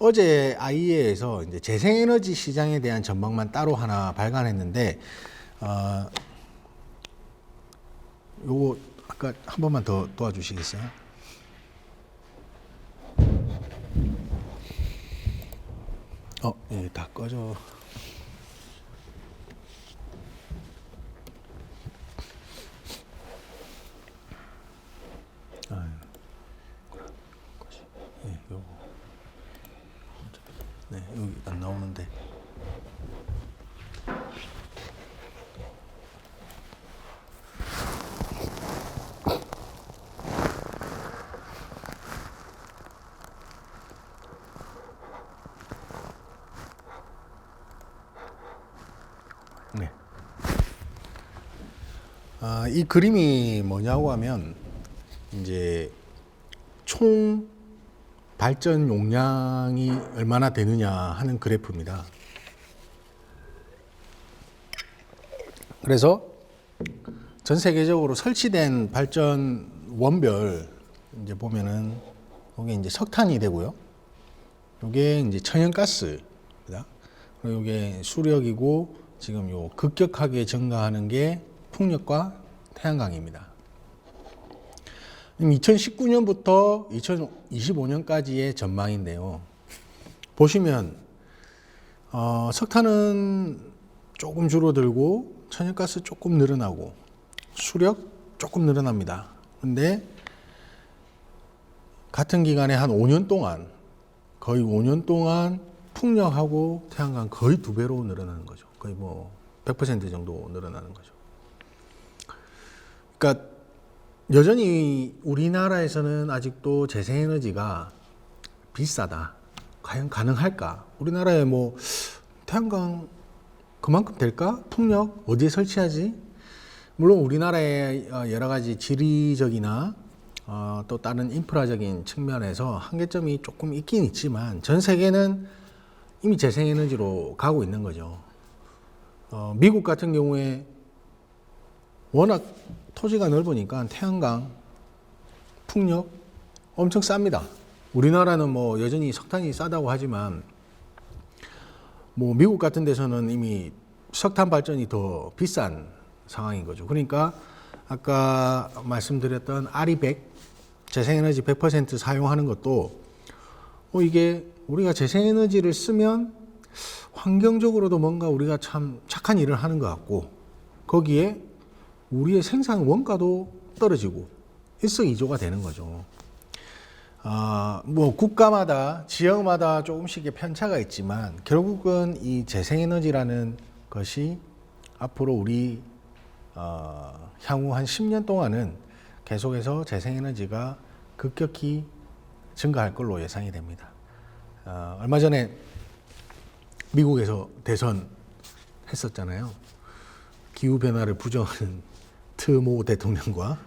어제 IEA에서 이제 재생에너지 시장에 대한 전망만 따로 하나 발간했는데, 요거 아까 한 번만 더 도와주시겠어요? 예, 다 꺼져. 예, 요거. 네, 여기 안 나오는데. 네. 이 그림이 뭐냐고 하면, 이제 총 발전 용량이 얼마나 되느냐 하는 그래프입니다. 그래서 전 세계적으로 설치된 발전 원별 이제 보면은 이게 이제 석탄이 되고요. 이게 이제 천연가스입니다. 그리고 이게 수력이고 지금 요 급격하게 증가하는 게 풍력과 태양광입니다. 2019년부터 2025년까지의 전망인데요. 보시면 석탄은 조금 줄어들고 천연가스 조금 늘어나고 수력 조금 늘어납니다. 근데 같은 기간에 한 5년 동안 거의 5년 동안 풍력하고 태양광 거의 2배로 늘어나는 거죠. 거의 뭐 100% 정도 늘어나는 거죠. 그러니까 여전히 우리나라에서는 아직도 재생에너지가 비싸다. 과연 가능할까? 우리나라에 뭐 태양광 그만큼 될까? 풍력 어디에 설치하지? 물론 우리나라의 여러 가지 지리적이나 또 다른 인프라적인 측면에서 한계점이 조금 있긴 있지만 전 세계는 이미 재생에너지로 가고 있는 거죠. 미국 같은 경우에 워낙 토지가 넓으니까 태양광, 풍력 엄청 쌉니다. 우리나라는 뭐 여전히 석탄이 싸다고 하지만 뭐 미국 같은 데서는 이미 석탄 발전이 더 비싼 상황인 거죠. 그러니까 아까 말씀드렸던 RE100 재생에너지 100% 사용하는 것도 이게 우리가 재생에너지를 쓰면 환경적으로도 뭔가 우리가 참 착한 일을 하는 것 같고 거기에 우리의 생산 원가도 떨어지고 일석이조가 되는 거죠. 뭐 국가마다 지역마다 조금씩의 편차가 있지만 결국은 이 재생에너지라는 것이 앞으로 우리 향후 한 10년 동안은 계속해서 재생에너지가 급격히 증가할 걸로 예상이 됩니다. 얼마 전에 미국에서 대선 했었잖아요. 기후변화를 부정하는 트모 대통령과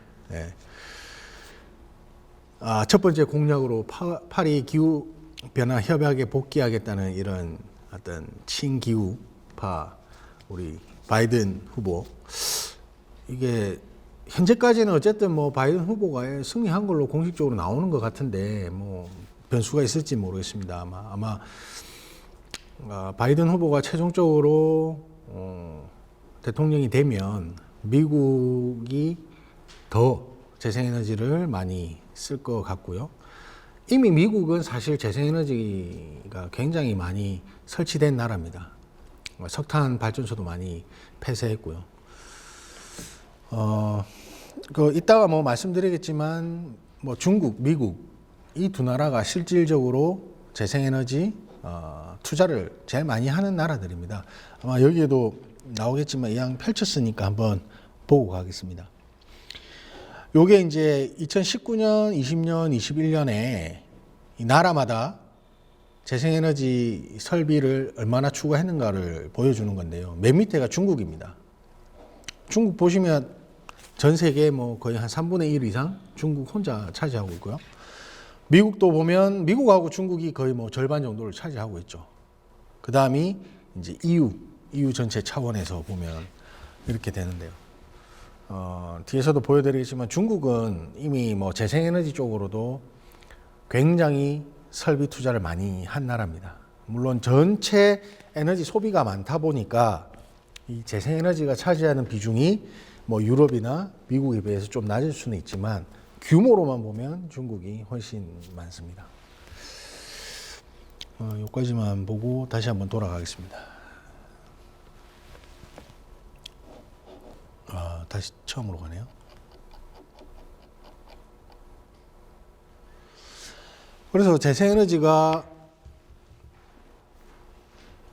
첫 번째 공약으로 파리 기후변화 협약에 복귀하겠다는 이런 어떤 친기후파 우리 바이든 후보 이게 현재까지는 어쨌든 뭐 바이든 후보가 승리한 걸로 공식적으로 나오는 것 같은데 뭐 변수가 있을지 모르겠습니다. 아마 바이든 후보가 최종적으로 대통령이 되면 미국이 더 재생에너지를 많이 쓸 것 같고요. 이미 미국은 사실 재생에너지가 굉장히 많이 설치된 나라입니다. 석탄 발전소도 많이 폐쇄했고요. 이따가 뭐 말씀드리겠지만 뭐 중국, 미국 이 두 나라가 실질적으로 재생에너지 투자를 제일 많이 하는 나라들입니다. 아마 여기에도 나오겠지만 이왕 펼쳤으니까 한번 보고 가겠습니다. 요게 이제 2019년, 20년, 21년에 이 나라마다 재생에너지 설비를 얼마나 추가했는가를 보여주는 건데요. 맨 밑에가 중국입니다. 중국 보시면 전 세계 뭐 거의 한 3분의 1 이상 중국 혼자 차지하고 있고요. 미국도 보면 미국하고 중국이 거의 뭐 절반 정도를 차지하고 있죠. 그 다음이 이제 EU 전체 차원에서 보면 이렇게 되는데요. 뒤에서도 보여드리겠지만 중국은 이미 뭐 재생에너지 쪽으로도 굉장히 설비 투자를 많이 한 나라입니다. 물론 전체 에너지 소비가 많다 보니까 이 재생에너지가 차지하는 비중이 뭐 유럽이나 미국에 비해서 좀 낮을 수는 있지만 규모로만 보면 중국이 훨씬 많습니다. 여기까지만 보고 다시 한번 돌아가겠습니다. 다시 처음으로 가네요. 그래서 재생에너지가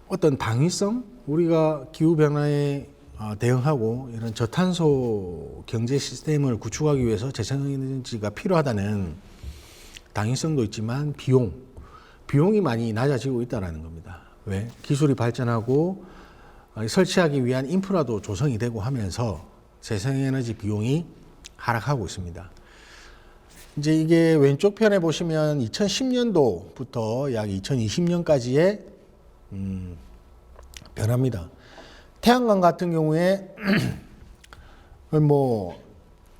어떤 당위성, 우리가 기후변화에 대응하고 이런 저탄소 경제 시스템을 구축하기 위해서 재생에너지가 필요하다는 당위성도 있지만 비용이 많이 낮아지고 있다는 겁니다. 왜? 기술이 발전하고 설치하기 위한 인프라도 조성이 되고 하면서 재생에너지 비용이 하락하고 있습니다. 이제 이게 왼쪽 편에 보시면 2010년도부터 약 2020년까지의 변화입니다. 태양광 같은 경우에 뭐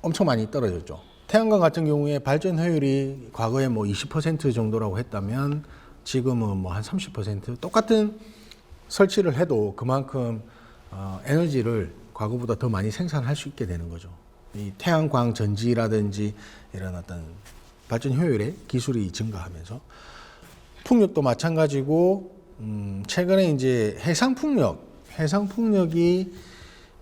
엄청 많이 떨어졌죠. 태양광 같은 경우에 발전 효율이 과거에 뭐 20% 정도라고 했다면 지금은 뭐 한 30% 똑같은 설치를 해도 그만큼 에너지를 과거보다 더 많이 생산할 수 있게 되는 거죠. 이 태양광 전지라든지 이런 어떤 발전 효율의 기술이 증가하면서 풍력도 마찬가지고 최근에 이제 해상 풍력이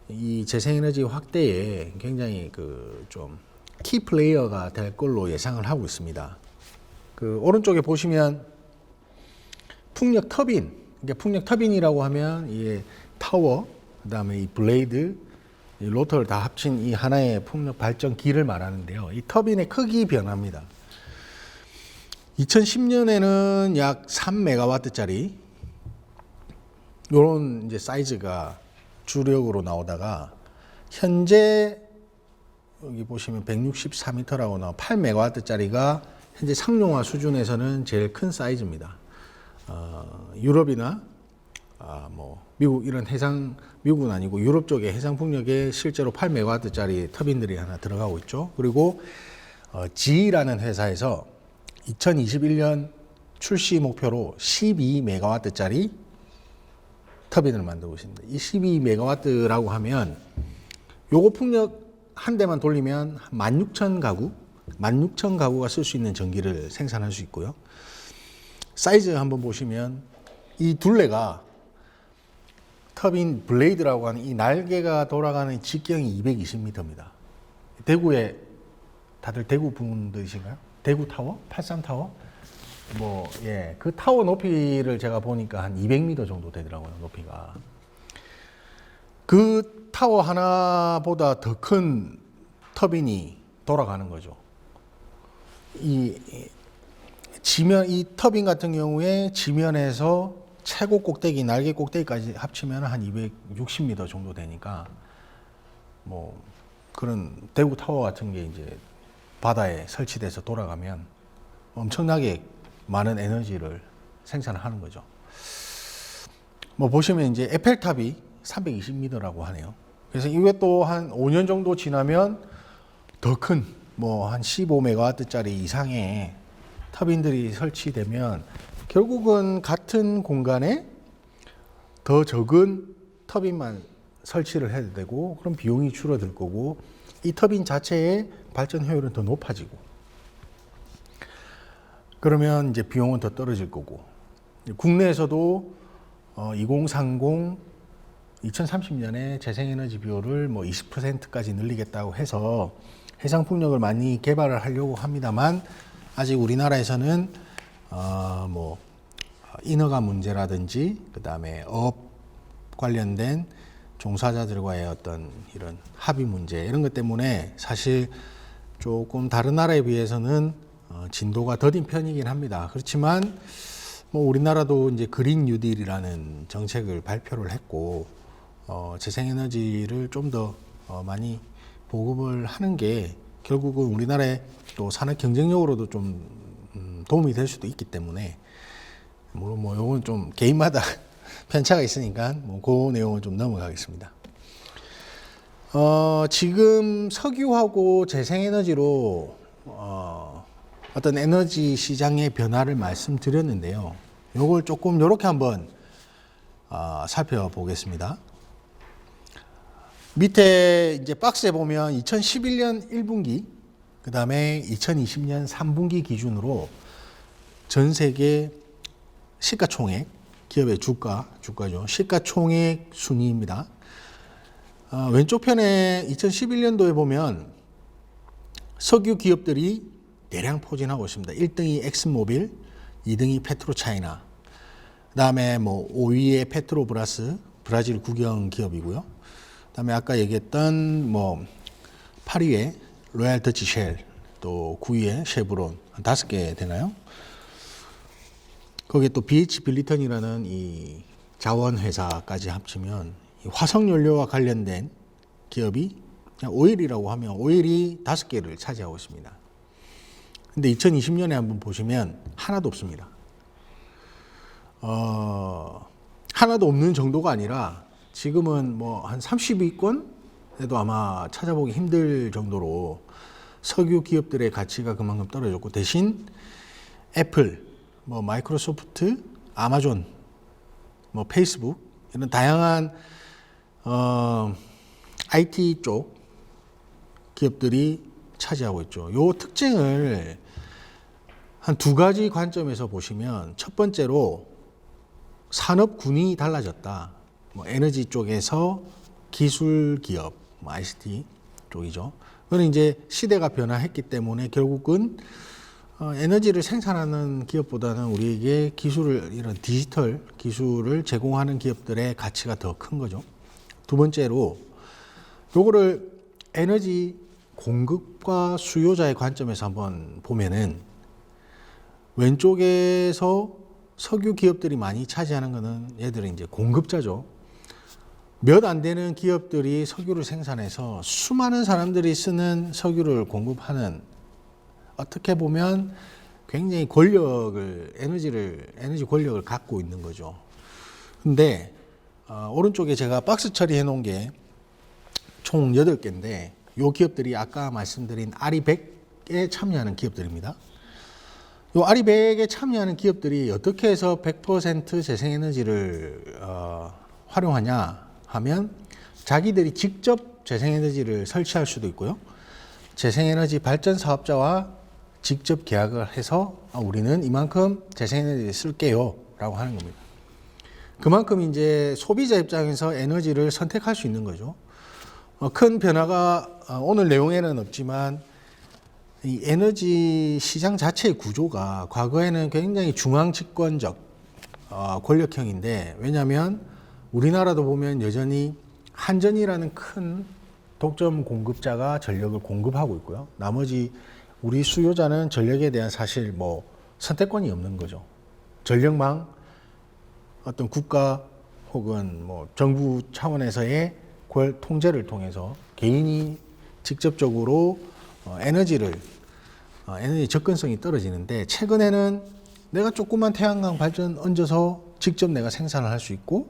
이 재생에너지 확대에 굉장히 그 좀 키 플레이어가 될 걸로 예상을 하고 있습니다. 그 오른쪽에 보시면 풍력 터빈, 이게 풍력 터빈이라고 하면 이게 타워, 그다음에 이 블레이드, 이 로터를 다 합친 이 하나의 풍력 발전기를 말하는데요. 이 터빈의 크기 변화입니다. 2010년에는 약 3메가와트짜리 이런 이제 사이즈가 주력으로 나오다가 현재 여기 보시면 164m라고 나와 8메가와트짜리가 현재 상용화 수준에서는 제일 큰 사이즈입니다. 유럽이나 뭐 미국 이런 미국은 아니고 유럽 쪽에 해상 풍력에 실제로 8메가와트짜리 터빈들이 하나 들어가고 있죠. 그리고 GE라는 회사에서 2021년 출시 목표로 12메가와트짜리 터빈을 만들고 있습니다. 이 12메가와트라고 하면 요거 풍력 한 대만 돌리면 16,000가구가 쓸 수 있는 전기를 생산할 수 있고요. 사이즈 한번 보시면 이 둘레가 터빈 블레이드라고 하는 이 날개가 돌아가는 직경이 220m입니다. 대구에 다들 대구 분들이신가요? 대구 타워? 83타워? 그 타워 높이를 제가 보니까 한 200m 정도 되더라고요, 높이가. 그 타워 하나보다 더 큰 터빈이 돌아가는 거죠. 이 터빈 같은 경우에 지면에서 최고 꼭대기, 날개 꼭대기까지 합치면 한 260m 정도 되니까, 뭐, 그런 대구 타워 같은 게 이제 바다에 설치돼서 돌아가면 엄청나게 많은 에너지를 생산하는 거죠. 뭐 보시면 이제 에펠탑이 320m라고 하네요. 그래서 이것도 한 5년 정도 지나면 더 큰, 뭐 한 15메가와트짜리 이상의 터빈들이 설치되면 결국은 같은 공간에 더 적은 터빈만 설치를 해도 되고, 그럼 비용이 줄어들 거고, 이 터빈 자체의 발전 효율은 더 높아지고, 그러면 이제 비용은 더 떨어질 거고, 국내에서도 2030년에 재생에너지 비율을 뭐 20%까지 늘리겠다고 해서 해상 풍력을 많이 개발을 하려고 합니다만, 아직 우리나라에서는 뭐 인허가 문제라든지 그다음에 업 관련된 종사자들과의 어떤 이런 합의 문제 이런 것 때문에 사실 조금 다른 나라에 비해서는 진도가 더딘 편이긴 합니다. 그렇지만 뭐 우리나라도 이제 그린 뉴딜이라는 정책을 발표를 했고, 재생에너지를 좀 더 많이 보급을 하는 게 결국은 우리나라의 또 산업 경쟁력으로도 좀 도움이 될 수도 있기 때문에, 물론 뭐 요건 좀 개인마다 편차가 있으니까 뭐 그 내용은 좀 넘어가겠습니다. 지금 석유하고 재생에너지로 어떤 에너지 시장의 변화를 말씀드렸는데요. 요걸 조금 이렇게 한번 살펴보겠습니다. 밑에 이제 박스에 보면 2011년 1분기, 그 다음에 2020년 3분기 기준으로 전 세계 시가총액, 기업의 주가죠. 시가총액 순위입니다. 왼쪽 편에 2011년도에 보면 석유 기업들이 대량 포진하고 있습니다. 1등이 엑슨모빌, 2등이 페트로차이나, 그 다음에 뭐 5위에 페트로브라스, 브라질 국영 기업이고요. 그 다음에 아까 얘기했던 뭐 8위에 로얄 더치 쉘, 또 9위에 쉐브론, 한 5개 되나요? 거기에 또 BH 빌리턴이라는 이 자원회사까지 합치면 이 화석연료와 관련된 기업이 그냥 오일이라고 하면 오일이 5개를 차지하고 있습니다. 근데 2020년에 한번 보시면 하나도 없습니다. 하나도 없는 정도가 아니라 지금은 뭐 한 30위권에도 아마 찾아보기 힘들 정도로 석유 기업들의 가치가 그만큼 떨어졌고, 대신 애플, 뭐 마이크로소프트, 아마존, 뭐 페이스북 이런 다양한 IT 쪽 기업들이 차지하고 있죠. 요 특징을 한 2가지 관점에서 보시면, 첫 번째로 산업군이 달라졌다. 뭐 에너지 쪽에서 기술 기업, 뭐 ICT 쪽이죠. 그건 이제 시대가 변화했기 때문에 결국은 에너지를 생산하는 기업보다는 우리에게 기술을, 이런 디지털 기술을 제공하는 기업들의 가치가 더 큰 거죠. 두 번째로 요거를 에너지 공급과 수요자의 관점에서 한번 보면은, 왼쪽에서 석유 기업들이 많이 차지하는 거는 얘들은 이제 공급자죠. 몇 안 되는 기업들이 석유를 생산해서 수많은 사람들이 쓰는 석유를 공급하는, 어떻게 보면 굉장히 권력을, 에너지 권력을 갖고 있는 거죠. 근데 오른쪽에 제가 박스 처리해 놓은 게 총 8개인데, 요 기업들이 아까 말씀드린 아리100에 참여하는 기업들입니다. 요 아리100에 참여하는 기업들이 어떻게 해서 100% 재생에너지를 활용하냐 하면, 자기들이 직접 재생에너지를 설치할 수도 있고요. 재생에너지 발전 사업자와 직접 계약을 해서 우리는 이만큼 재생에너지 쓸게요 라고 하는 겁니다. 그만큼 이제 소비자 입장에서 에너지를 선택할 수 있는 거죠. 큰 변화가 오늘 내용에는 없지만, 이 에너지 시장 자체의 구조가 과거에는 굉장히 중앙 집권적 권력형인데, 왜냐하면 우리나라도 보면 여전히 한전이라는 큰 독점 공급자가 전력을 공급하고 있고요. 나머지 우리 수요자는 전력에 대한 사실 뭐 선택권이 없는 거죠. 전력망, 어떤 국가 혹은 뭐 정부 차원에서의 통제를 통해서 개인이 직접적으로 에너지 접근성이 떨어지는데, 최근에는 내가 조그만 태양광 발전 얹어서 직접 내가 생산을 할 수 있고,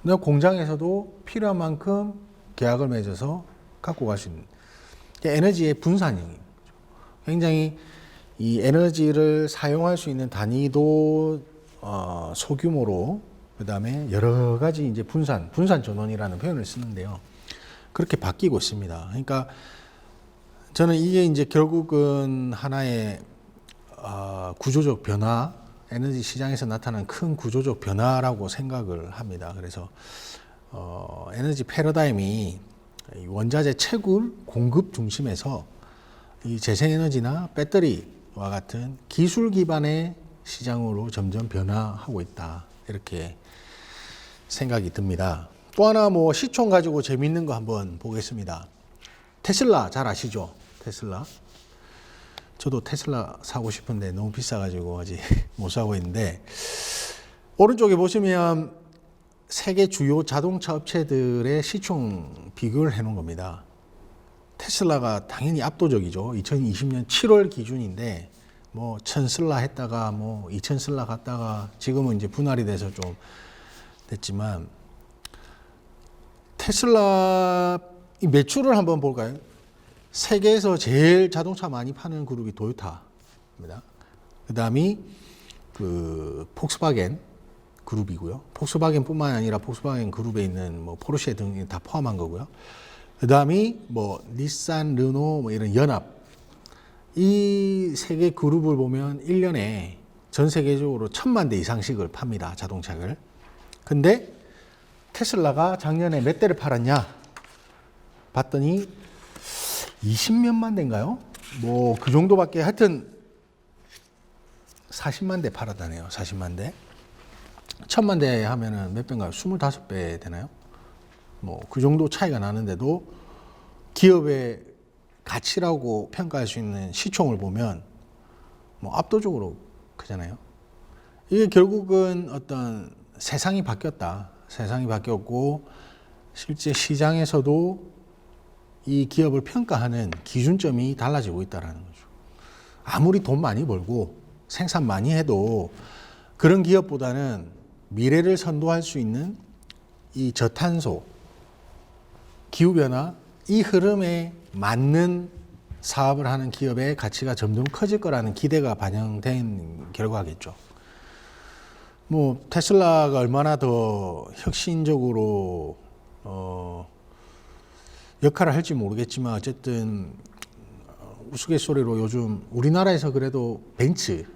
내가 공장에서도 필요한 만큼 계약을 맺어서 갖고 갈 수 있는 에너지의 분산형. 굉장히 이 에너지를 사용할 수 있는 단위도 소규모로, 그 다음에 여러 가지 이제 분산 전원이라는 표현을 쓰는데요. 그렇게 바뀌고 있습니다. 그러니까 저는 이게 이제 결국은 하나의 구조적 변화, 에너지 시장에서 나타나는 큰 구조적 변화라고 생각을 합니다. 그래서 에너지 패러다임이 원자재 채굴 공급 중심에서 이 재생에너지나 배터리와 같은 기술 기반의 시장으로 점점 변화하고 있다, 이렇게 생각이 듭니다. 또 하나 뭐 시총 가지고 재밌는 거 한번 보겠습니다. 테슬라 잘 아시죠? 테슬라. 저도 테슬라 사고 싶은데 너무 비싸가지고 아직 못 사고 있는데, 오른쪽에 보시면 세계 주요 자동차 업체들의 시총 비교를 해 놓은 겁니다. 테슬라가 당연히 압도적이죠. 2020년 7월 기준인데 뭐 1000슬라 했다가 뭐 2000슬라 갔다가 지금은 이제 분할이 돼서 좀 됐지만, 테슬라 이 매출을 한번 볼까요? 세계에서 제일 자동차 많이 파는 그룹이 도요타. 그다음이 그 폭스바겐 그룹이고요. 폭스바겐뿐만 아니라 폭스바겐 그룹에 있는 뭐 포르쉐 등이 다 포함한 거고요. 그다음이 뭐 닛산, 르노 뭐 이런 연합, 이 세 개 그룹을 보면 1년에 전 세계적으로 1,000만 대 이상씩을 팝니다. 자동차를. 근데 테슬라가 작년에 몇 대를 팔았냐 봤더니 20몇만 대인가요? 뭐 그 정도밖에, 하여튼 40만 대 팔았다네요. 40만 대. 1,000만 대 하면은 몇 배인가요? 25배 되나요? 뭐 그 정도 차이가 나는데도 기업의 가치라고 평가할 수 있는 시총을 보면 뭐 압도적으로 크잖아요. 이게 결국은 어떤 세상이 바뀌었다. 세상이 바뀌었고 실제 시장에서도 이 기업을 평가하는 기준점이 달라지고 있다는 거죠. 아무리 돈 많이 벌고 생산 많이 해도 그런 기업보다는 미래를 선도할 수 있는 이 저탄소, 기후변화, 이 흐름에 맞는 사업을 하는 기업의 가치가 점점 커질 거라는 기대가 반영된 결과겠죠. 뭐 테슬라가 얼마나 더 혁신적으로 역할을 할지 모르겠지만 어쨌든 우스갯소리로 요즘 우리나라에서 그래도 벤츠,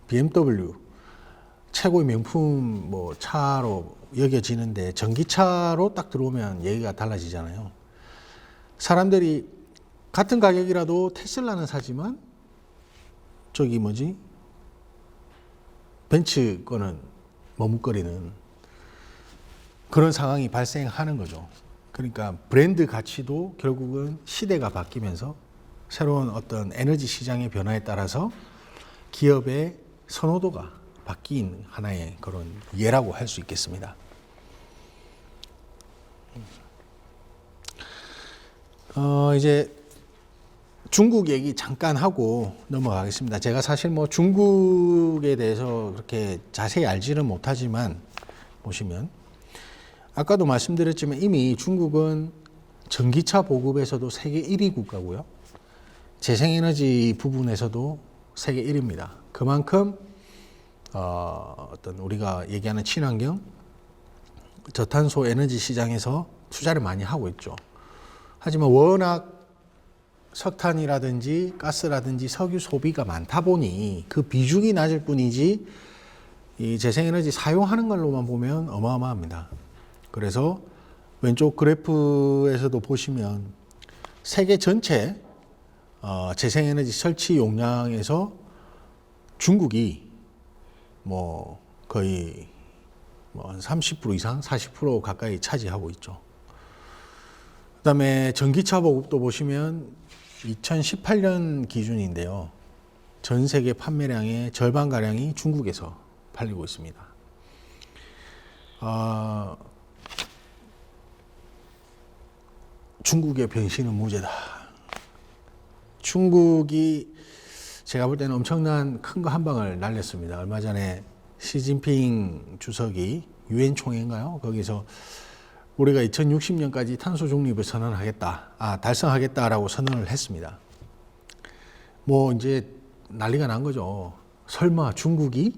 BMW 최고의 명품 뭐 차로 여겨지는데 전기차로 딱 들어오면 얘기가 달라지잖아요. 사람들이 같은 가격이라도 테슬라는 사지만 저기 뭐지? 벤츠 거는 머뭇거리는 그런 상황이 발생하는 거죠. 그러니까 브랜드 가치도 결국은 시대가 바뀌면서 새로운 어떤 에너지 시장의 변화에 따라서 기업의 선호도가 바뀐 하나의 그런 예라고 할 수 있겠습니다. 이제 중국 얘기 잠깐 하고 넘어가겠습니다. 제가 사실 뭐 중국에 대해서 그렇게 자세히 알지는 못하지만 보시면 아까도 말씀드렸지만 이미 중국은 전기차 보급에서도 세계 1위 국가고요. 재생에너지 부분에서도 세계 1위입니다. 그만큼 어떤 우리가 얘기하는 친환경, 저탄소 에너지 시장에서 투자를 많이 하고 있죠. 하지만 워낙 석탄이라든지 가스라든지 석유 소비가 많다 보니 그 비중이 낮을 뿐이지 이 재생에너지 사용하는 걸로만 보면 어마어마합니다. 그래서 왼쪽 그래프에서도 보시면 세계 전체 재생에너지 설치 용량에서 중국이 뭐 거의 뭐 30% 이상, 40% 가까이 차지하고 있죠. 그다음에 전기차 보급도 보시면 2018년 기준인데요. 전 세계 판매량의 절반가량이 중국에서 팔리고 있습니다. 중국의 변신은 무죄다. 중국이 제가 볼 때는 엄청난 큰 거 한 방을 날렸습니다. 얼마 전에 시진핑 주석이 유엔 총회인가요? 거기서 우리가 2060년까지 탄소 중립을 달성하겠다라고 선언을 했습니다. 뭐 이제 난리가 난 거죠. 설마 중국이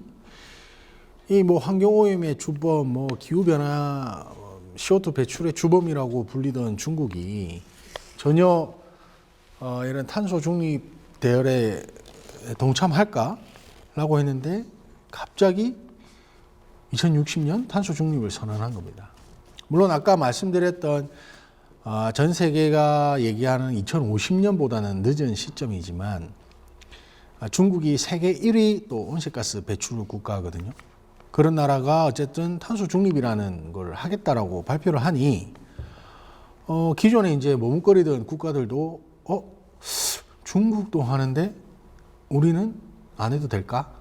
이 뭐 환경오염의 주범, 뭐 기후변화, CO2 배출의 주범이라고 불리던 중국이 전혀 이런 탄소 중립 대열에 동참할까라고 했는데 갑자기 2060년 탄소 중립을 선언한 겁니다. 물론 아까 말씀드렸던 전 세계가 얘기하는 2050년보다는 늦은 시점이지만 중국이 세계 1위 또 온실가스 배출 국가거든요. 그런 나라가 어쨌든 탄소 중립이라는 걸 하겠다라고 발표를 하니 기존에 이제 머뭇거리던 국가들도 중국도 하는데 우리는 안 해도 될까?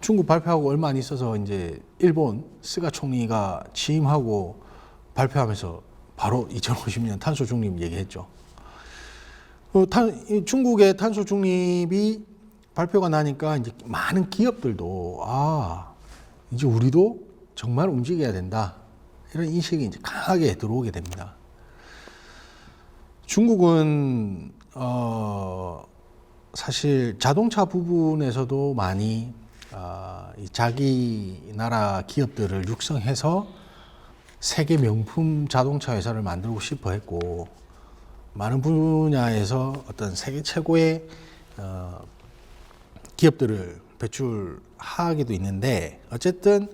중국 발표하고 얼마 안 있어서 이제 일본 스가 총리가 취임하고 발표하면서 바로 2050년 탄소 중립 얘기했죠. 중국의 탄소 중립이 발표가 나니까 이제 많은 기업들도 이제 우리도 정말 움직여야 된다. 이런 인식이 이제 강하게 들어오게 됩니다. 중국은 사실 자동차 부분에서도 많이 이 자기 나라 기업들을 육성해서 세계 명품 자동차 회사를 만들고 싶어 했고, 많은 분야에서 어떤 세계 최고의 기업들을 배출하기도 있는데, 어쨌든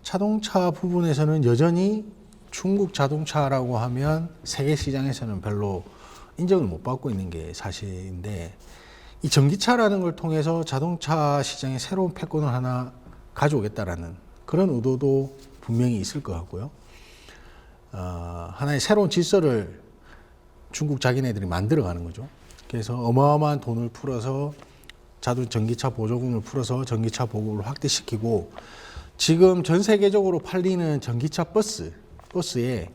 자동차 부분에서는 여전히 중국 자동차라고 하면 세계 시장에서는 별로 인정을 못 받고 있는 게 사실인데, 이 전기차라는 걸 통해서 자동차 시장에 새로운 패권을 하나 가져오겠다라는 그런 의도도 분명히 있을 것 같고요. 하나의 새로운 질서를 중국 자기네들이 만들어가는 거죠. 그래서 어마어마한 돈을 풀어서 전기차 보조금을 풀어서 전기차 보급을 확대시키고, 지금 전 세계적으로 팔리는 전기차 버스에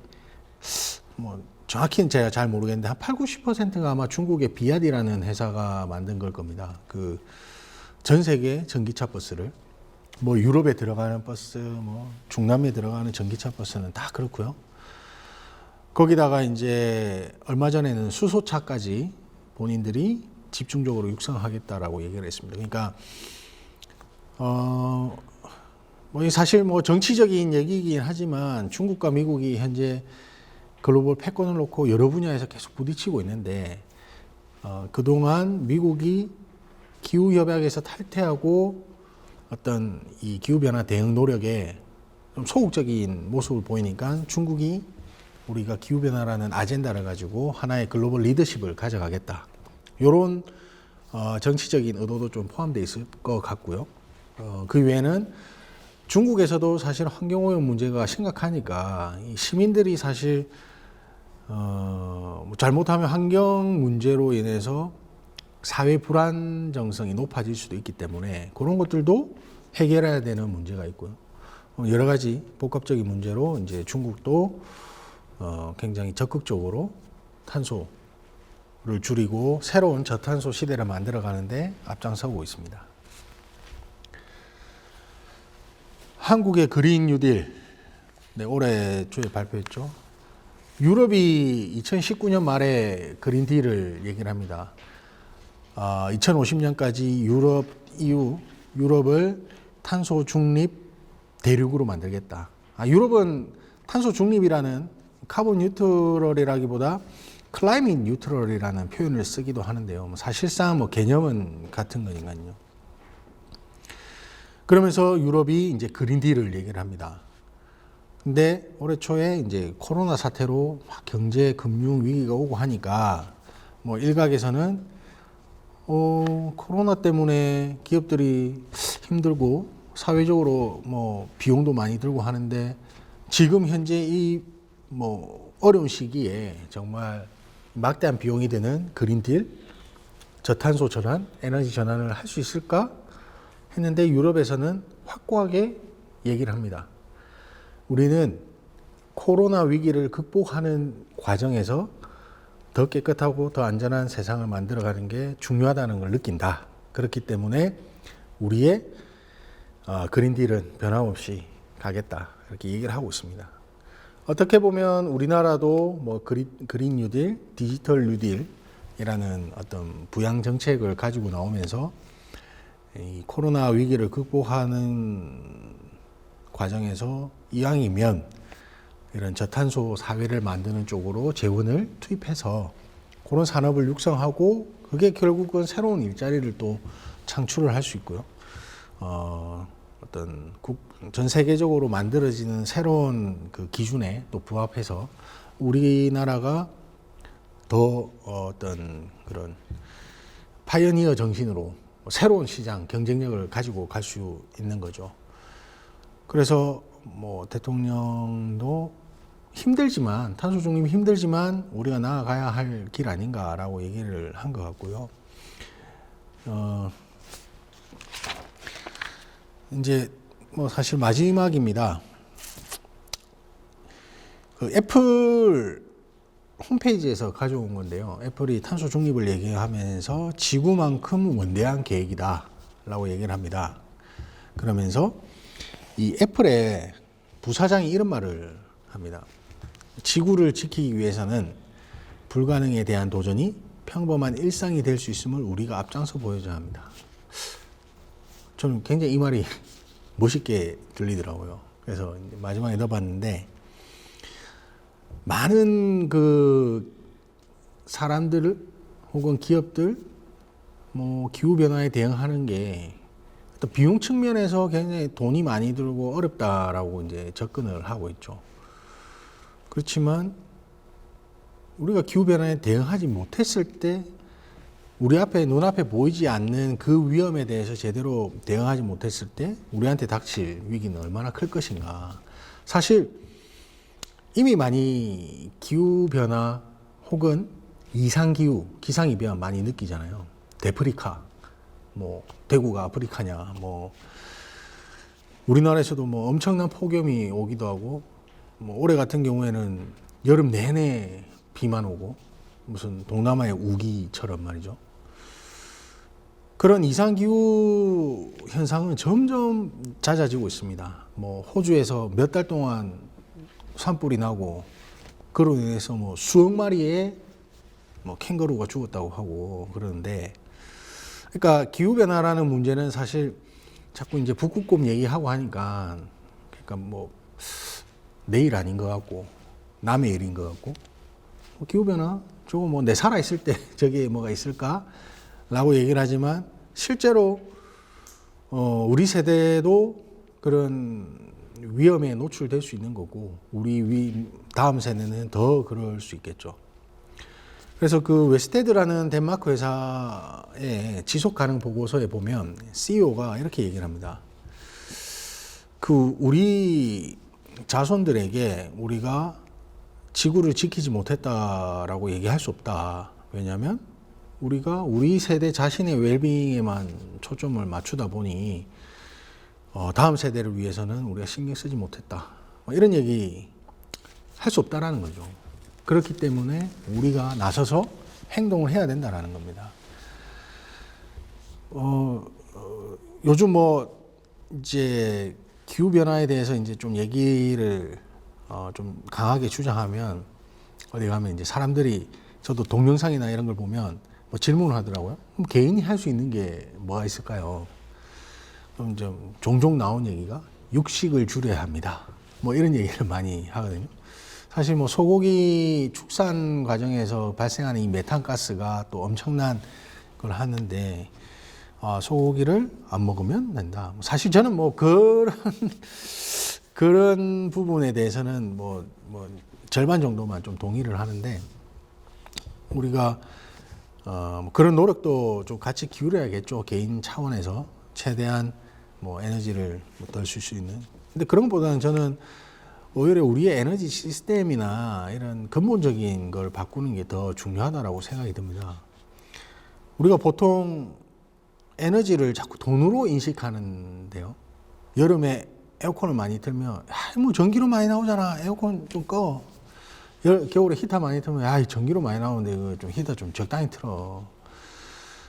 뭐 정확히는 제가 잘 모르겠는데 한 80~90%가 아마 중국의 비아디라는 회사가 만든 걸 겁니다. 그 전 세계 전기차 버스를, 뭐 유럽에 들어가는 버스, 뭐 중남미에 들어가는 전기차 버스는 다 그렇고요. 거기다가 이제 얼마 전에는 수소차까지 본인들이 집중적으로 육성하겠다라고 얘기를 했습니다. 그러니까 뭐 사실 뭐 정치적인 얘기이긴 하지만 중국과 미국이 현재 글로벌 패권을 놓고 여러 분야에서 계속 부딪히고 있는데, 그동안 미국이 기후협약에서 탈퇴하고 어떤 이 기후변화 대응 노력에 좀 소극적인 모습을 보이니까 중국이 우리가 기후변화라는 아젠다를 가지고 하나의 글로벌 리더십을 가져가겠다, 이런 정치적인 의도도 좀 포함되어 있을 것 같고요. 그 외에는 중국에서도 사실 환경오염 문제가 심각하니까 이 시민들이 사실 잘못하면 환경 문제로 인해서 사회 불안정성이 높아질 수도 있기 때문에 그런 것들도 해결해야 되는 문제가 있고요. 여러 가지 복합적인 문제로 이제 중국도 굉장히 적극적으로 탄소를 줄이고 새로운 저탄소 시대를 만들어 가는데 앞장서고 있습니다. 한국의 그린 뉴딜, 네, 올해 초에 발표했죠. 유럽이 2019년 말에 그린 딜을 얘기를 합니다. 2050년까지 유럽을 탄소 중립 대륙으로 만들겠다. 유럽은 탄소 중립이라는 카본 뉴트럴이라기보다 클라이밋 뉴트럴이라는 표현을 쓰기도 하는데요. 사실상 뭐 개념은 같은 거니까요. 그러면서 유럽이 이제 그린 딜을 얘기를 합니다. 근데 올해 초에 이제 코로나 사태로 경제 금융 위기가 오고 하니까 뭐 일각에서는 코로나 때문에 기업들이 힘들고 사회적으로 뭐 비용도 많이 들고 하는데 지금 현재 이 뭐 어려운 시기에 정말 막대한 비용이 드는 그린 딜, 저탄소 전환, 에너지 전환을 할 수 있을까 했는데 유럽에서는 확고하게 얘기를 합니다. 우리는 코로나 위기를 극복하는 과정에서 더 깨끗하고 더 안전한 세상을 만들어가는 게 중요하다는 걸 느낀다. 그렇기 때문에 우리의 그린딜은 변함없이 가겠다. 이렇게 얘기를 하고 있습니다. 어떻게 보면 우리나라도 뭐 그린 뉴딜, 디지털 뉴딜이라는 어떤 부양 정책을 가지고 나오면서 이 코로나 위기를 극복하는 과정에서 이왕이면 이런 저탄소 사회를 만드는 쪽으로 재원을 투입해서 그런 산업을 육성하고 그게 결국은 새로운 일자리를 또 창출을 할 수 있고요. 어떤 전 세계적으로 만들어지는 새로운 그 기준에 또 부합해서 우리나라가 더 어떤 그런 파이어니어 정신으로 새로운 시장 경쟁력을 가지고 갈 수 있는 거죠. 그래서 뭐 대통령도 힘들지만 탄소 중립이 힘들지만 우리가 나아가야 할 길 아닌가라고 얘기를 한 것 같고요. 이제 뭐 사실 마지막입니다. 그 애플 홈페이지에서 가져온 건데요. 애플이 탄소 중립을 얘기하면서 지구만큼 원대한 계획이다라고 얘기를 합니다. 그러면서 이 애플의 부사장이 이런 말을 합니다. 지구를 지키기 위해서는 불가능에 대한 도전이 평범한 일상이 될 수 있음을 우리가 앞장서 보여줘야 합니다. 저는 굉장히 이 말이 멋있게 들리더라고요. 그래서 마지막에 넣어봤는데, 많은 그 사람들 혹은 기업들 뭐 기후변화에 대응하는 게 또 비용 측면에서 굉장히 돈이 많이 들고 어렵다라고 이제 접근을 하고 있죠. 그렇지만 우리가 기후변화에 대응하지 못했을 때 우리 앞에 눈앞에 보이지 않는 그 위험에 대해서 제대로 대응하지 못했을 때 우리한테 닥칠 위기는 얼마나 클 것인가. 사실 이미 많이 기후변화 혹은 이상기후, 기상이변 많이 느끼잖아요. 데프리카, 뭐 대구가 아프리카냐, 뭐 우리나라에서도 뭐 엄청난 폭염이 오기도 하고, 뭐 올해 같은 경우에는 여름 내내 비만 오고 무슨 동남아의 우기처럼 말이죠. 그런 이상기후 현상은 점점 잦아지고 있습니다. 뭐 호주에서 몇 달 동안 산불이 나고 그로 인해서 뭐 수억 마리의 뭐 캥거루가 죽었다고 하고 그러는데, 그러니까 기후변화라는 문제는 사실 자꾸 이제 북극곰 얘기하고 하니까, 그러니까 뭐 내일 아닌 것 같고 남의 일인 것 같고, 뭐 기후변화 저거 뭐 내 살아있을 때 저게 뭐가 있을까라고 얘기를 하지만 실제로 우리 세대도 그런 위험에 노출될 수 있는 거고, 우리 다음 세대는 더 그럴 수 있겠죠. 그래서 그 웨스테드라는 덴마크 회사의 지속 가능 보고서에 보면 CEO가 이렇게 얘기를 합니다. 그 우리 자손들에게 우리가 지구를 지키지 못했다라고 얘기할 수 없다. 왜냐하면 우리가 우리 세대 자신의 웰빙에만 초점을 맞추다 보니 다음 세대를 위해서는 우리가 신경 쓰지 못했다. 이런 얘기 할 수 없다라는 거죠. 그렇기 때문에 우리가 나서서 행동을 해야 된다라는 겁니다. 요즘 뭐 이제 기후 변화에 대해서 이제 좀 얘기를 좀 강하게 주장하면 어디 가면 이제 사람들이, 저도 동영상이나 이런 걸 보면 뭐 질문을 하더라고요. 그럼 개인이 할 수 있는 게 뭐가 있을까요? 그럼 좀 종종 나온 얘기가 육식을 줄여야 합니다. 뭐 이런 얘기를 많이 하거든요. 사실 뭐 소고기 축산 과정에서 발생하는 이 메탄가스가 또 엄청난 걸 하는데, 소고기를 안 먹으면 된다. 사실 저는 뭐 그런 부분에 대해서는 뭐 절반 정도만 좀 동의를 하는데, 우리가 그런 노력도 좀 같이 기울여야겠죠. 개인 차원에서 최대한 뭐 에너지를 덜 쓸 수 있는. 근데 그런 것보다는 저는 오히려 우리의 에너지 시스템이나 이런 근본적인 걸 바꾸는 게 더 중요하다고 생각이 듭니다. 우리가 보통 에너지를 자꾸 돈으로 인식하는데요. 여름에 에어컨을 많이 틀면, 뭐 전기료 많이 나오잖아, 에어컨 좀 꺼. 겨울에 히터 많이 틀면, 전기료 많이 나오는데 이거 좀 히터 좀 적당히 틀어.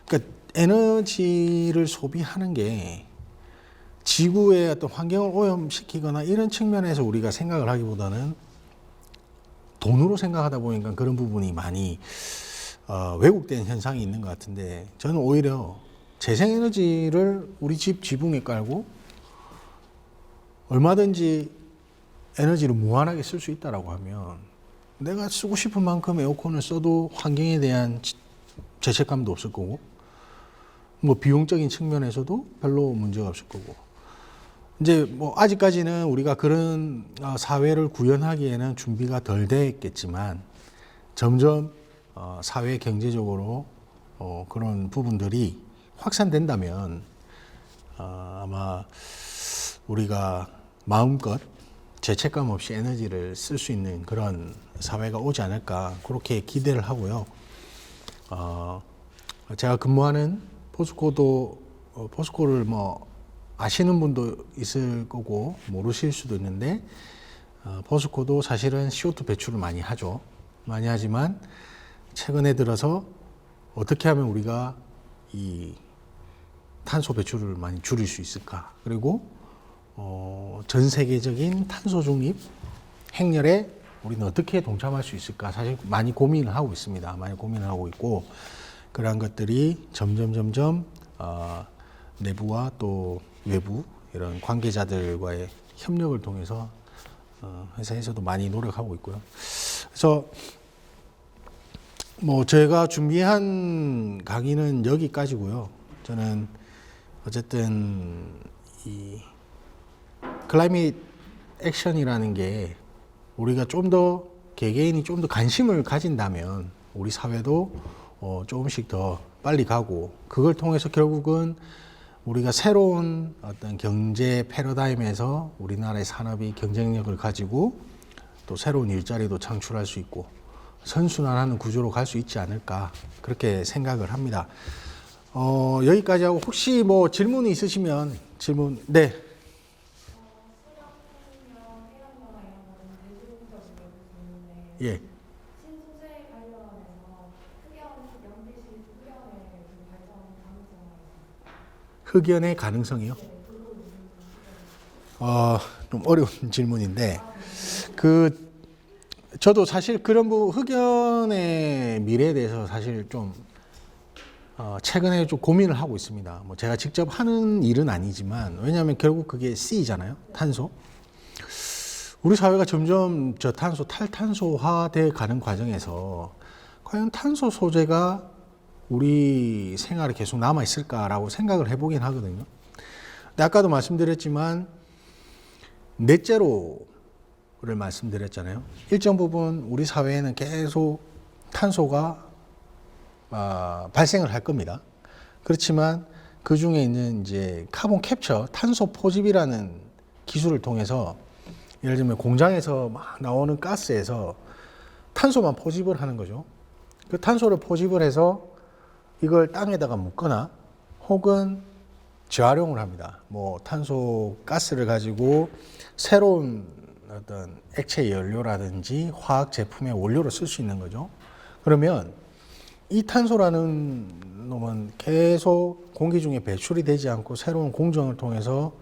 그러니까 에너지를 소비하는 게 지구의 어떤 환경을 오염시키거나 이런 측면에서 우리가 생각을 하기보다는 돈으로 생각하다 보니까 그런 부분이 많이 왜곡된 현상이 있는 것 같은데, 저는 오히려 재생에너지를 우리 집 지붕에 깔고 얼마든지 에너지를 무한하게 쓸 수 있다라고 하면 내가 쓰고 싶은 만큼 에어컨을 써도 환경에 대한 죄책감도 없을 거고, 뭐 비용적인 측면에서도 별로 문제가 없을 거고, 이제 뭐 아직까지는 우리가 그런 사회를 구현하기에는 준비가 덜 됐겠지만, 점점 사회 경제적으로 그런 부분들이 확산된다면 아마 우리가 마음껏 죄책감 없이 에너지를 쓸 수 있는 그런 사회가 오지 않을까, 그렇게 기대를 하고요. 제가 근무하는 포스코를 뭐 아시는 분도 있을 거고 모르실 수도 있는데, 포스코도 사실은 CO2 배출을 많이 하죠. 많이 하지만 최근에 들어서 어떻게 하면 우리가 이 탄소 배출을 많이 줄일 수 있을까? 그리고 전 세계적인 탄소 중립 행렬에 우리는 어떻게 동참할 수 있을까 사실 많이 고민을 하고 있습니다. 많이 고민을 하고 있고 그러한 것들이 점점 내부와 또 외부 이런 관계자들과의 협력을 통해서 회사에서도 많이 노력하고 있고요. 그래서 뭐 제가 준비한 강의는 여기까지고요. 저는 어쨌든 이 클라이밋 액션이라는 게 우리가 좀 더 개개인이 좀 더 관심을 가진다면 우리 사회도 조금씩 더 빨리 가고 그걸 통해서 결국은 우리가 새로운 어떤 경제 패러다임에서 우리나라의 산업이 경쟁력을 가지고 또 새로운 일자리도 창출할 수 있고 선순환하는 구조로 갈 수 있지 않을까 그렇게 생각을 합니다. 여기까지 하고 혹시 뭐 질문이 있으시면 질문 네. 예. 신소재 관련해서 연기실 흑연의 발전 가능성이 흑연의 가능성이요? 좀 어려운 질문인데 저도 사실 그런 흑연의 미래에 대해서 사실 좀 최근에 좀 고민을 하고 있습니다. 뭐 제가 직접 하는 일은 아니지만 왜냐하면 결국 그게 C잖아요, 탄소. 우리 사회가 점점 저탄소, 탈탄소화돼 가는 과정에서 과연 탄소 소재가 우리 생활에 계속 남아 있을까라고 생각을 해보긴 하거든요. 근데 아까도 말씀드렸지만 넷제로를 말씀드렸잖아요. 일정 부분 우리 사회에는 계속 탄소가 발생을 할 겁니다. 그렇지만 그 중에 있는 이제 카본 캡처, 탄소 포집이라는 기술을 통해서 예를 들면 공장에서 막 나오는 가스에서 탄소만 포집을 하는 거죠. 그 탄소를 포집을 해서 이걸 땅에다가 묻거나 혹은 재활용을 합니다. 뭐 탄소 가스를 가지고 새로운 어떤 액체 연료라든지 화학 제품의 원료로 쓸 수 있는 거죠. 그러면 이 탄소라는 놈은 계속 공기 중에 배출이 되지 않고 새로운 공정을 통해서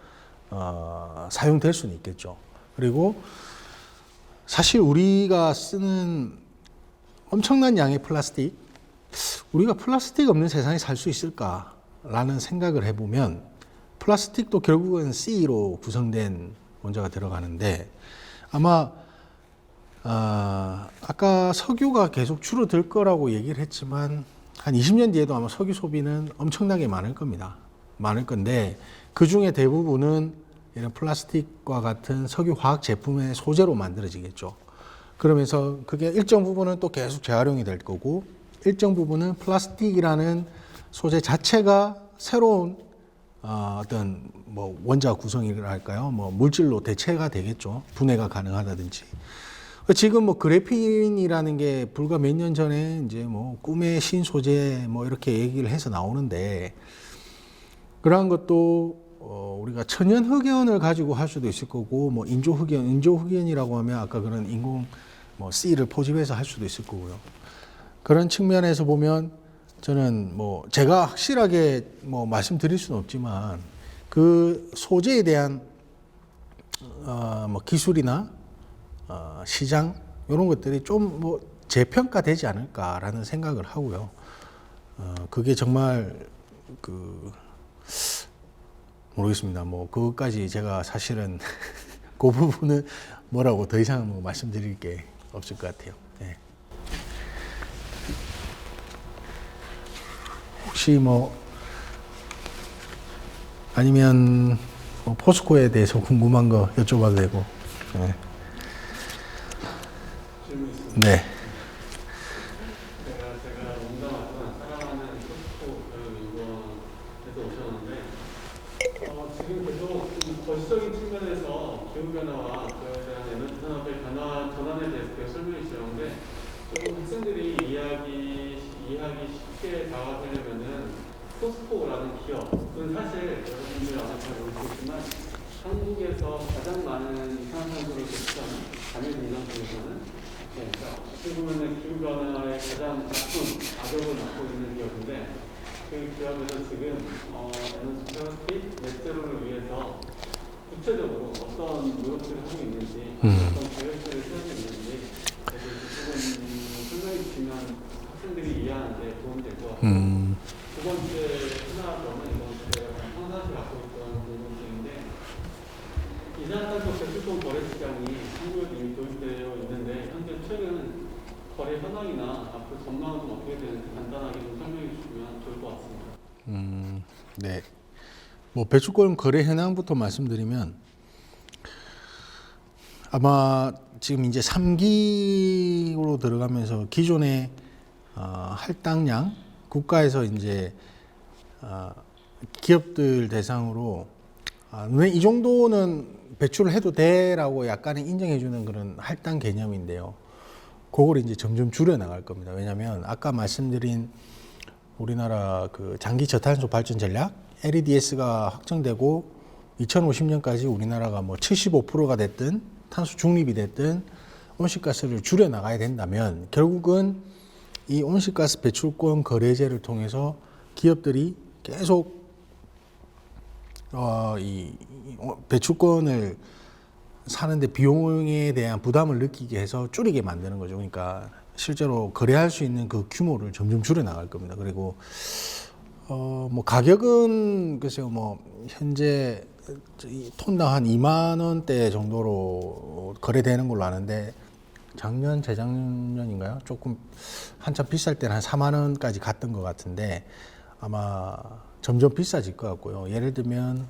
사용될 수는 있겠죠. 그리고 사실 우리가 쓰는 엄청난 양의 플라스틱, 우리가 플라스틱 없는 세상에 살 수 있을까라는 생각을 해보면 플라스틱도 결국은 C로 구성된 원자가 들어가는데 아마 아까 석유가 계속 줄어들 거라고 얘기를 했지만 한 20년 뒤에도 아마 석유 소비는 엄청나게 많을 겁니다. 많을 건데 그 중에 대부분은 이런 플라스틱과 같은 석유 화학 제품의 소재로 만들어지겠죠. 그러면서 그게 일정 부분은 또 계속 재활용이 될 거고 일정 부분은 플라스틱이라는 소재 자체가 새로운 어떤 뭐 원자 구성이랄까요? 뭐 물질로 대체가 되겠죠. 분해가 가능하다든지. 지금 뭐 그래핀이라는 게 불과 몇 년 전에 이제 뭐 꿈의 신소재 뭐 이렇게 얘기를 해서 나오는데 그러한 것도 우리가 천연 흑연을 가지고 할 수도 있을 거고 뭐 인조 흑연이라고 하면 아까 그런 인공 뭐 C를 포집해서 할 수도 있을 거고요. 그런 측면에서 보면 저는 뭐 제가 확실하게 뭐 말씀드릴 수는 없지만 그 소재에 대한 뭐 기술이나 시장 이런 것들이 좀 뭐 재평가되지 않을까라는 생각을 하고요. 그게 정말 모르겠습니다. 뭐 그것까지 제가 사실은 그 부분은 뭐라고 더 이상 뭐 말씀드릴 게 없을 것 같아요. 네. 혹시 뭐 아니면 뭐 포스코에 대해서 궁금한 거 여쭤봐도 되고. 네. 네. 제가 농담하지만 사랑하는 포스코 연구원에서 오셨는데 지금 계속 거시적인 측면에서 기후변화와 그에 대한 에너지 산업의 전환에 대해서 계속 설명해 주셨는데 조금 학생들이 이해하기 쉽게 다가가려면은 포스코라는 기업은 사실 여러분들 아마 잘 모르시겠지만 한국에서 가장 많은 이산화탄소를 배출하는 단일 인간 중에서는 그러니까 어떻게 보면 기후변화의 가장 나쁜 악역을 맡고 있는 기업인데 그 기업에서 지금 에너지 플라스틱 넷제로를 위해서 구체적으로 어떤 노력들을 하고 있는지, 어떤 계획들을 세우고 있는지, 그래서 이쪽은 설명해 주시면 학생들이 이해하는데 도움이 될 것 같고, 두 번째 하나 점은 이건 제가 평상시 갖고 있던 궁금증인데, 이산화탄소 배출권 거래 시장이 한국에도 이미 도입되어 있는데 현재 최근 거래 현황이나 앞으로 전망은 좀 어떻게 되는지 간단하게 좀 설명해 주시면 좋을 것 같습니다. 네. 뭐 배출권 거래 현황부터 말씀드리면 아마 지금 이제 3기로 들어가면서 기존의 할당량 국가에서 이제 기업들 대상으로 왜 이 정도는 배출을 해도 돼라고 약간은 인정해주는 그런 할당 개념인데요. 그걸 이제 점점 줄여 나갈 겁니다. 왜냐하면 아까 말씀드린 우리나라 그 장기 저탄소 발전 전략 LEDS가 확정되고 2050년까지 우리나라가 뭐 75%가 됐든 탄소 중립이 됐든 온실가스를 줄여 나가야 된다면 결국은 이 온실가스 배출권 거래제를 통해서 기업들이 계속 이 배출권을 사는데 비용에 대한 부담을 느끼게 해서 줄이게 만드는 거죠. 그러니까 실제로 거래할 수 있는 그 규모를 점점 줄여 나갈 겁니다. 그리고 뭐 가격은 글쎄요, 뭐 현재 톤당 한 2만 원대 정도로 거래되는 걸로 아는데 작년, 재작년인가요? 조금 한참 비쌀 때는 한 4만 원까지 갔던 것 같은데 아마 점점 비싸질 것 같고요. 예를 들면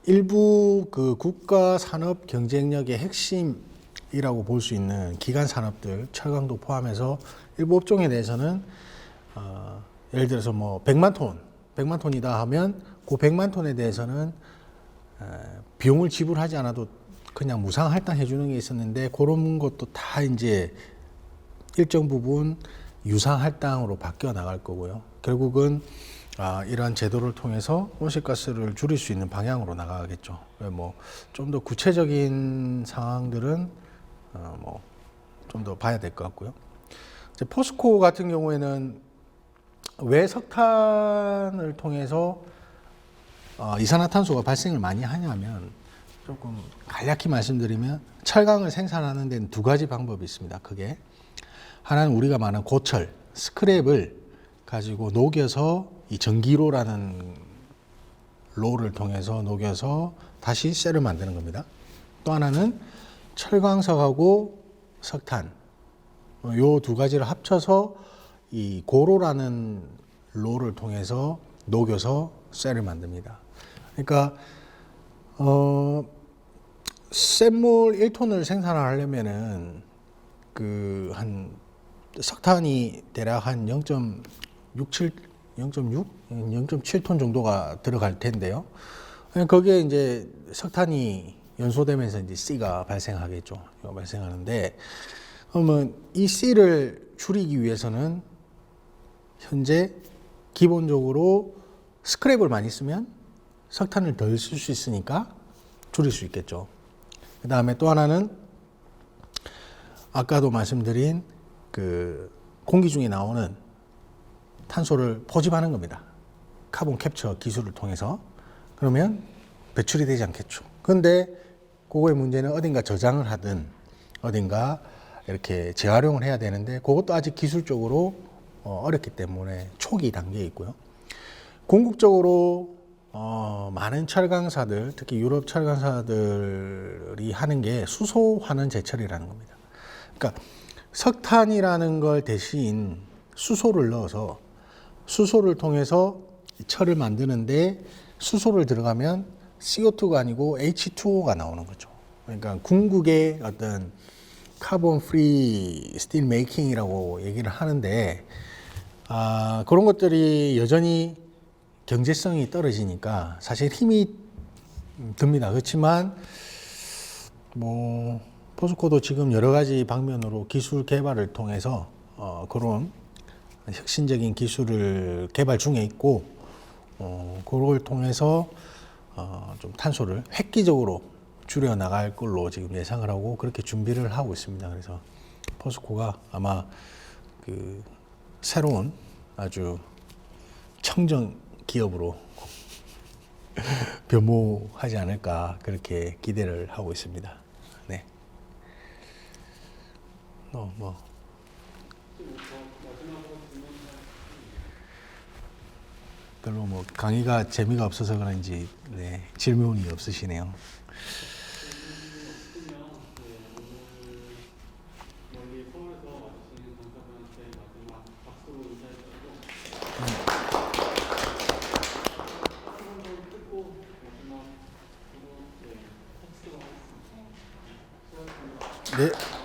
일부 그 국가 산업 경쟁력의 핵심이라고 볼 수 있는 기간 산업들, 철강도 포함해서 일부 업종에 대해서는 예를 들어서 뭐 100만 톤이다 하면 그 100만 톤에 대해서는 비용을 지불하지 않아도 그냥 무상 할당해 주는 게 있었는데 그런 것도 다 이제 일정 부분 유상 할당으로 바뀌어 나갈 거고요. 결국은 이러한 제도를 통해서 온실가스를 줄일 수 있는 방향으로 나가겠죠. 뭐 좀 더 구체적인 상황들은 뭐 좀 더 봐야 될 것 같고요. 이제 포스코 같은 경우에는 왜 석탄을 통해서 이산화탄소가 발생을 많이 하냐면 조금 간략히 말씀드리면 철강을 생산하는 데는 두 가지 방법이 있습니다. 크게 하나는 우리가 말하는 고철, 스크랩을 가지고 녹여서 이 전기로라는 로를 통해서 녹여서 다시 셀을 만드는 겁니다. 또 하나는 철광석하고 석탄, 요 두 가지를 합쳐서 이 고로라는 로를 통해서 녹여서 셀을 만듭니다. 그러니까 쇳물 1톤을 생산하려면은 그 한 석탄이 대략 한 0.7톤 정도가 들어갈 텐데요. 거기에 이제 석탄이 연소되면서 이제 C가 발생하겠죠. 발생하는데, 그러면 이 C를 줄이기 위해서는 현재 기본적으로 스크랩을 많이 쓰면 석탄을 덜 쓸 수 있으니까 줄일 수 있겠죠. 그 다음에 또 하나는 아까도 말씀드린 그 공기 중에 나오는 탄소를 포집하는 겁니다. 카본 캡처 기술을 통해서. 그러면 배출이 되지 않겠죠. 그런데 그거의 문제는 어딘가 저장을 하든 어딘가 이렇게 재활용을 해야 되는데 그것도 아직 기술적으로 어렵기 때문에 초기 단계에 있고요. 궁극적으로 많은 철강사들, 특히 유럽 철강사들이 하는 게 수소 환원 제철이라는 겁니다. 그러니까 석탄이라는 걸 대신 수소를 넣어서 수소를 통해서 철을 만드는데 수소를 들어가면 CO2가 아니고 H2O가 나오는 거죠. 그러니까 궁극의 어떤 카본 프리 스틸 메이킹이라고 얘기를 하는데 그런 것들이 여전히 경제성이 떨어지니까 사실 힘이 듭니다. 그렇지만 뭐 포스코도 지금 여러 가지 방면으로 기술 개발을 통해서 그런 혁신적인 기술을 개발 중에 있고 그걸 통해서 좀 탄소를 획기적으로 줄여 나갈 걸로 지금 예상을 하고 그렇게 준비를 하고 있습니다. 그래서 포스코가 아마 그 새로운 아주 청정 기업으로 변모하지 않을까 그렇게 기대를 하고 있습니다. 네. 뭐 별로 뭐 강의가 재미가 없어서 그런지 네, 질문이 없으시네요. 멀리 서울에서 와주신 강사분한테 마지막 박수로 인사해주시고 한번 듣고 마지막 네, 텍스트로 하겠습니다. 수고하셨습니다. 네.